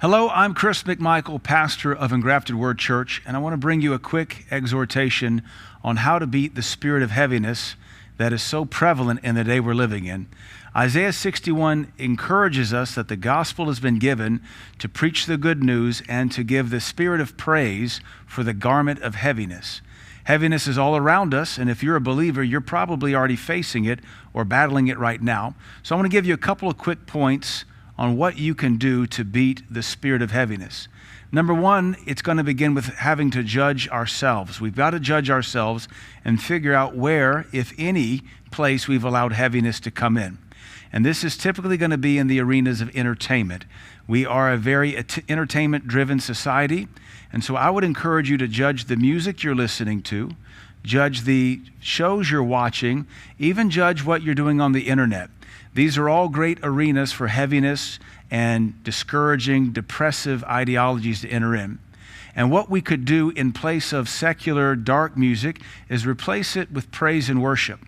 Hello, I'm Chris McMichael, pastor of Engrafted Word Church, and I want to bring you a quick exhortation on how to beat the spirit of heaviness that is so prevalent in the day we're living in. Isaiah 61 encourages us that the gospel has been given to preach the good news and to give the spirit of praise for the garment of heaviness. Heaviness is all around us, and if you're a believer, you're probably already facing it or battling it right now. So I want to give you a couple of quick points on what you can do to beat the spirit of heaviness. Number one, it's going to begin with having to judge ourselves. We've got to judge ourselves and figure out where, if any, place we've allowed heaviness to come in. And this is typically going to be in the arenas of entertainment. We are a very entertainment-driven society, and so I would encourage you to judge the music you're listening to, judge the shows you're watching, even judge what you're doing on the internet. These are all great arenas for heaviness and discouraging, depressive ideologies to enter in. And what we could do in place of secular, dark music is replace it with praise and worship.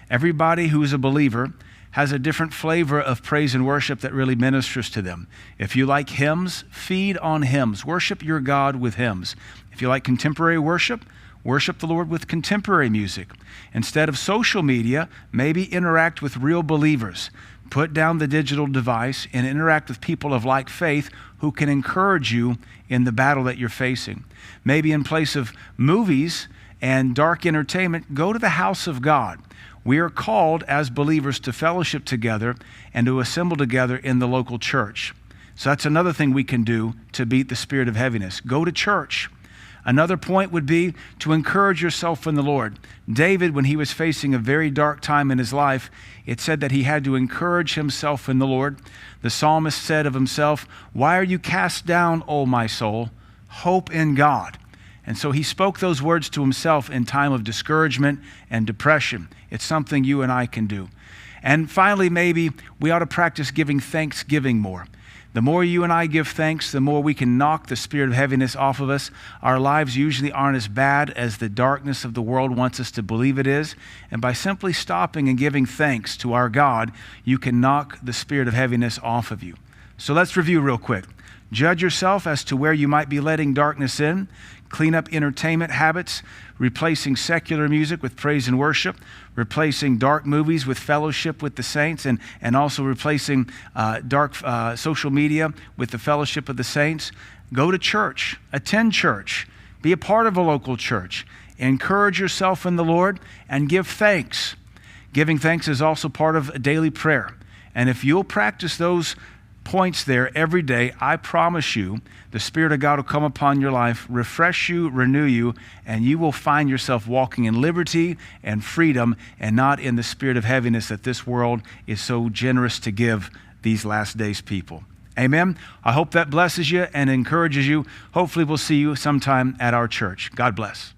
Everybody who is a believer has a different flavor of praise and worship that really ministers to them. If you like hymns, feed on hymns. Worship your God with hymns. If you like contemporary worship, worship the Lord with contemporary music. Instead of social media, maybe interact with real believers. Put down the digital device and interact with people of like faith who can encourage you in the battle that you're facing. Maybe in place of movies and dark entertainment, go to the house of God. We are called as believers to fellowship together and to assemble together in the local church. So that's another thing we can do to beat the spirit of heaviness. Go to church. Another point would be to encourage yourself in the Lord. David, when he was facing a very dark time in his life, it said that he had to encourage himself in the Lord. The psalmist said of himself, "Why are you cast down, O my soul? Hope in God." And so he spoke those words to himself in time of discouragement and depression. It's something you and I can do. And finally, maybe we ought to practice giving thanksgiving more. The more you and I give thanks, the more we can knock the spirit of heaviness off of us. Our lives usually aren't as bad as the darkness of the world wants us to believe it is. And by simply stopping and giving thanks to our God, you can knock the spirit of heaviness off of you. So let's review real quick. Judge yourself as to where you might be letting darkness in. Clean up entertainment habits, replacing secular music with praise and worship, replacing dark movies with fellowship with the saints, and also replacing dark social media with the fellowship of the saints. Go to church, attend church, be a part of a local church. Encourage yourself in the Lord and give thanks. Giving thanks is also part of daily prayer. And if you'll practice those points there every day, I promise you, the Spirit of God will come upon your life, refresh you, renew you, and you will find yourself walking in liberty and freedom and not in the spirit of heaviness that this world is so generous to give these last days people. Amen. I hope that blesses you and encourages you. Hopefully we'll see you sometime at our church. God bless.